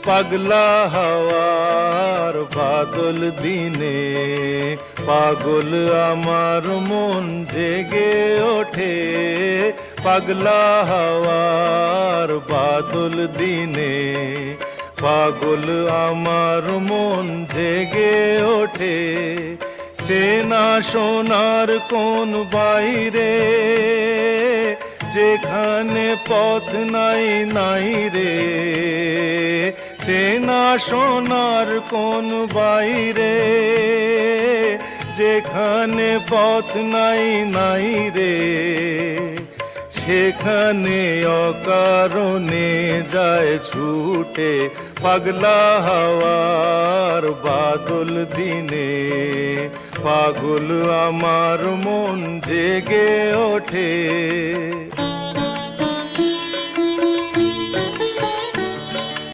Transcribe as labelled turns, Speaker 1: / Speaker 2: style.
Speaker 1: পাগলা হাওয়ার বাদল দিনে পাগল আমার মন জেগে ওঠে। পাগলা হাওয়ার বাদল দিনে পাগল আমার মন জেগে ওঠে। চেনা সোনার কোন বাইরে যেখানে পথ নাই নাই রে। চেনা সোনার কোন বাইরে যেখানে পথ নাই নাই রে। সেখানে অকারণে যায় ছুটে পাগলা হাওয়ার বাদল দিনে পাগল আমার মন জেগে ওঠে।